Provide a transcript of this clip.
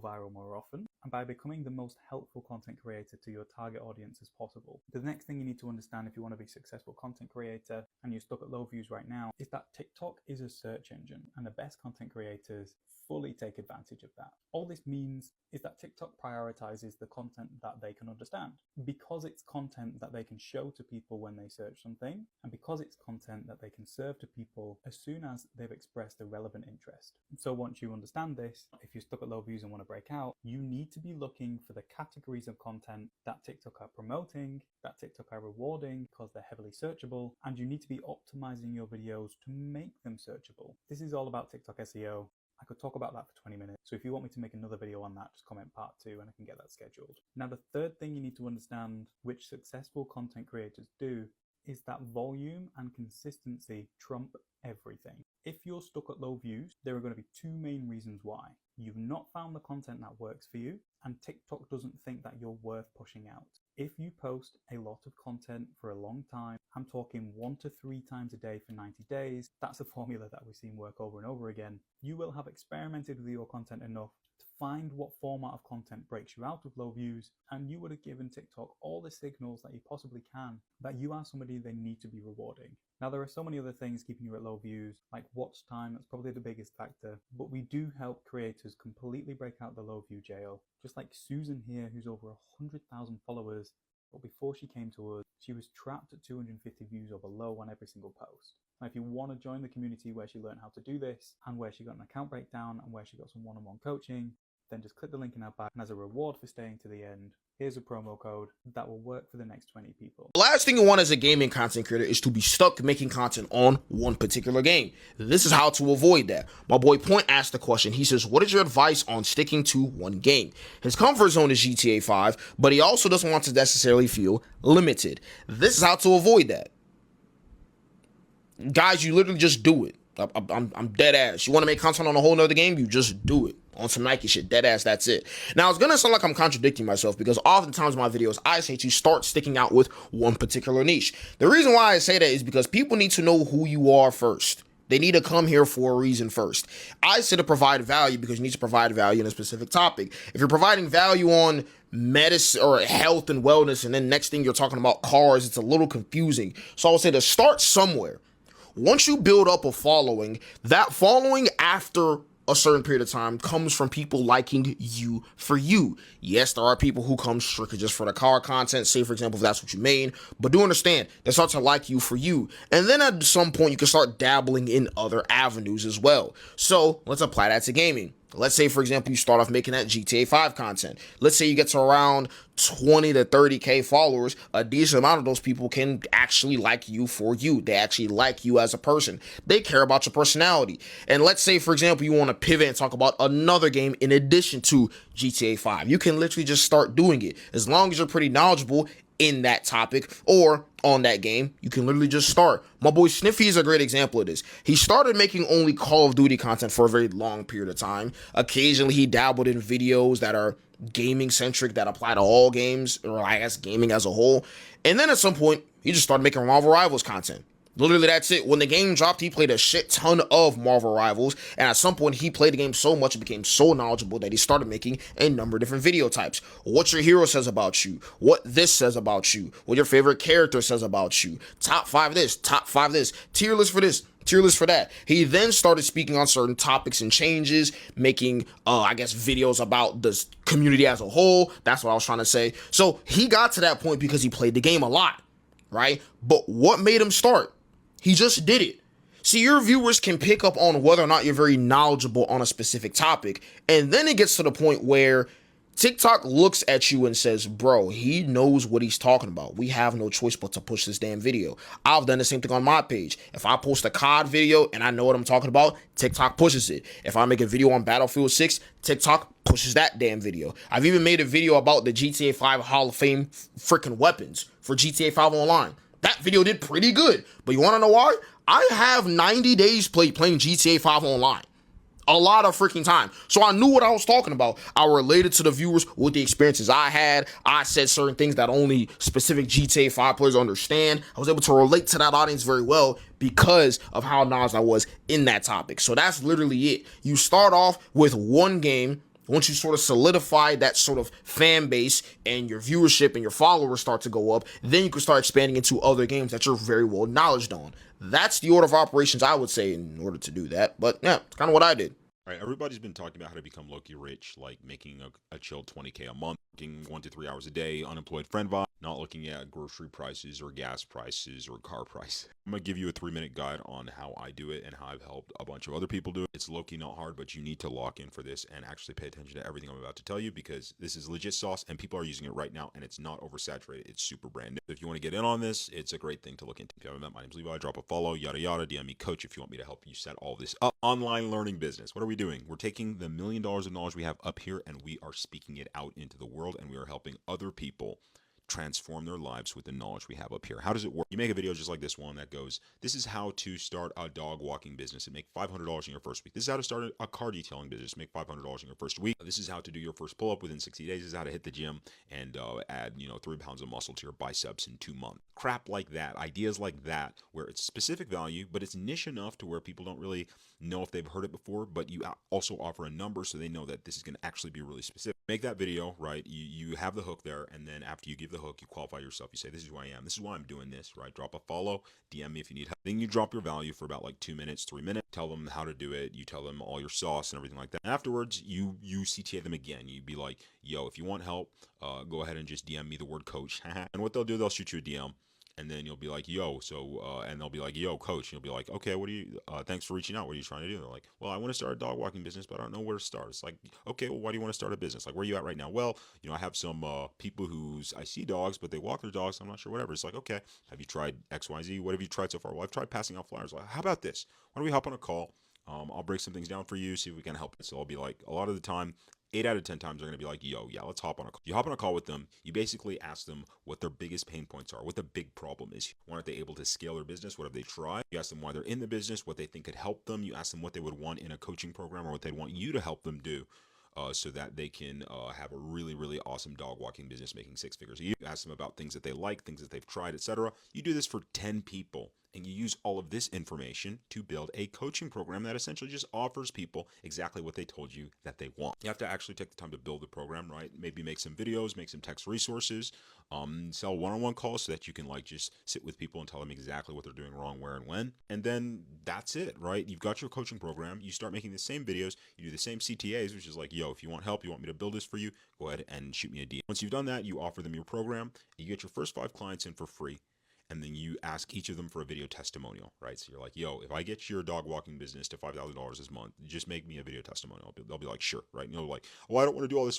viral more often, and by becoming the most helpful content creator to your target audience as possible. The next thing you need to understand if you want to be a successful content creator and you're stuck at low views right now is that TikTok is a search engine, and the best content creators fully take advantage of that. All this means is that TikTok prioritizes the content that they can understand, because it's content that they can show to people when they search something, and because it's content that they can serve to people as soon as they've expressed a relevant interest. So once you understand this, if you're stuck at low views and want to break out, you need to be looking for the categories of content that TikTok are promoting, that TikTok are rewarding because they're heavily searchable, and you need to be optimizing your videos to make them searchable. This is all about TikTok SEO. I could talk about that for 20 minutes. So if you want me to make another video on that, just comment part 2 and I can get that scheduled. Now, the third thing you need to understand, which successful content creators do, is that volume and consistency trump everything. If you're stuck at low views, there are going to be 2 main reasons why. You've not found the content that works for you, and TikTok doesn't think that you're worth pushing out. If you post a lot of content for a long time, I'm talking 1 to 3 times a day for 90 days, that's a formula that we've seen work over and over again, you will have experimented with your content enough to find what format of content breaks you out of low views, and you would have given TikTok all the signals that you possibly can that you are somebody they need to be rewarding. Now, there are so many other things keeping you at low views, like watch time, that's probably the biggest factor, but we do help creators completely break out the low view jail, just like Susan here, who's over 100,000 followers, but before she came to us, she was trapped at 250 views or below on every single post. Now, if you want to join the community where she learned how to do this, and where she got an account breakdown, and where she got some one-on-one coaching, then just click the link in our bio, and as a reward for staying to the end, here's a promo code that will work for the next 20 people. The last thing you want as a gaming content creator is to be stuck making content on one particular game. This is how to avoid that. My boy Point asked the question. He says, what is your advice on sticking to one game? His comfort zone is GTA 5, but he also doesn't want to necessarily feel limited. This is how to avoid that. Guys, you literally just do it. I'm dead ass. You want to make content on a whole nother game? You just do it. On some Nike shit, dead ass, that's it. Now, it's gonna sound like I'm contradicting myself because oftentimes in my videos, I say to start sticking out with one particular niche. The reason why I say that is because people need to know who you are first. They need to come here for a reason first. I say to provide value because you need to provide value in a specific topic. If you're providing value on medicine or health and wellness, and then next thing you're talking about cars, it's a little confusing. So I would say to start somewhere. Once you build up a following, that following after a certain period of time comes from people liking you for you. Yes, there are people who come strictly just for the car content, say for example if that's what you mean, but do understand they start to like you for you, and then at some point you can start dabbling in other avenues as well. So let's apply that to gaming. Let's say, for example, you start off making that GTA 5 content. Let's say you get to around 20 to 30K followers. A decent amount of those people can actually like you for you. They actually like you as a person. They care about your personality. And let's say, for example, you want to pivot and talk about another game in addition to GTA 5. You can literally just start doing it. As long as you're pretty knowledgeable in that topic or on that game, you can literally just start. My boy Sniffy is a great example of this. He started making only Call of Duty content for a very long period of time. Occasionally he dabbled in videos that are gaming centric that apply to all games, or I guess gaming as a whole. And then at some point he just started making Marvel Rivals content. Literally, that's it. When the game dropped, he played a shit ton of Marvel Rivals, and at some point, he played the game so much, it became so knowledgeable that he started making a number of different video types. What your hero says about you, what this says about you, what your favorite character says about you, top 5 this, top 5 this, tier list for this, tier list for that. He then started speaking on certain topics and changes, making, I guess, videos about the community as a whole. That's what I was trying to say. So he got to that point because he played the game a lot, right? But what made him start? He just did it. See, your viewers can pick up on whether or not you're very knowledgeable on a specific topic. And then it gets to the point where TikTok looks at you and says, bro, he knows what he's talking about. We have no choice but to push this damn video. I've done the same thing on my page. If I post a COD video and I know what I'm talking about, TikTok pushes it. If I make a video on Battlefield 6, TikTok pushes that damn video. I've even made a video about the GTA 5 Hall of Fame freaking weapons for GTA 5 Online. That video did pretty good. But you want to know why? I have 90 days playing GTA 5 Online. A lot of freaking time. So I knew what I was talking about. I related to the viewers with the experiences I had. I said certain things that only specific GTA 5 players understand. I was able to relate to that audience very well because of how knowledgeable I was in that topic. So that's literally it. You start off with one game Once you sort of solidify that sort of fan base and your viewership and your followers start to go up, then you can start expanding into other games that you're very well knowledged on. That's the order of operations I would say in order to do that. But yeah, it's kind of what I did. All right, everybody's been talking about how to become Loki rich, like making a chill 20K a month, working 1 to 3 hours a day, unemployed friend vibe, not looking at grocery prices or gas prices or car price. I'm going to give you a 3-minute guide on how I do it and how I've helped a bunch of other people do it. It's low-key not hard, but you need to lock in for this and actually pay attention to everything I'm about to tell you because this is legit sauce and people are using it right now and it's not oversaturated. It's super brand new. If you want to get in on this, it's a great thing to look into. If you haven't met, my name's Levi. Drop a follow, yada yada. DM me, coach, if you want me to help you set all this up. Online learning business. What are we doing? We're taking the $1 million of knowledge we have up here and we are speaking it out into the world and we are helping other people transform their lives with the knowledge we have up here. How does it work? You make a video just like this one that goes, this is how to start a dog walking business and make $500 in your first week. This is how to start a car detailing business, make $500 in your first week. This is how to do your first pull-up within 60 days. This is how to hit the gym and add, 3 pounds of muscle to your biceps in 2 months. Crap like that, ideas like that, where it's specific value, but it's niche enough to where people don't really know if they've heard it before, but you also offer a number so they know that this is going to actually be really specific. Make that video, right? You have the hook there, and then after you give the hook, you qualify yourself. You say, this is who I am. This is why I'm doing this, right? Drop a follow, DM me if you need help. Then you drop your value for about like 2 minutes, 3 minutes. Tell them how to do it. You tell them all your sauce and everything like that. And afterwards, you CTA them again. You be like, yo, if you want help, go ahead and just DM me the word coach. And what they'll do, they'll shoot you a DM. And then you'll be like, yo, and they'll be like, yo, coach. And you'll be like, okay, thanks for reaching out. What are you trying to do? They're like, well, I want to start a dog walking business, but I don't know where to start. It's like, okay, well, why do you want to start a business? Like, where are you at right now? Well, I have some people I see dogs, but they walk their dogs. I'm not sure, whatever. It's like, okay, have you tried XYZ? What have you tried so far? Well, I've tried passing out flyers. Like, how about this? Why don't we hop on a call? I'll break some things down for you, see if we can help. So I'll be like, a lot of the time, 8 out of 10 times they're going to be like, yo, yeah, let's hop on a call. You hop on a call with them. You basically ask them what their biggest pain points are, what the big problem is. Why aren't they able to scale their business? What have they tried? You ask them why they're in the business, what they think could help them. You ask them what they would want in a coaching program or what they'd want you to help them do. So that they can have a really, really awesome dog walking business making 6 figures. You ask them about things that they like, things that they've tried, etc. You do this for 10 people. And you use all of this information to build a coaching program that essentially just offers people exactly what they told you that they want. You have to actually take the time to build the program, right? Maybe make some videos, make some text resources, sell one-on-one calls so that you can just sit with people and tell them exactly what they're doing wrong, where and when. And then that's it, right? You've got your coaching program. You start making the same videos. You do the same CTAs, which is like, yo, if you want help, you want me to build this for you, go ahead and shoot me a DM. Once you've done that, you offer them your program. You get your first 5 clients in for free. And then you ask each of them for a video testimonial, right? So you're like, yo, if I get your dog walking business to $5,000 this month, just make me a video testimonial. They'll be like, sure, right? And you're like, oh, I don't want to do all this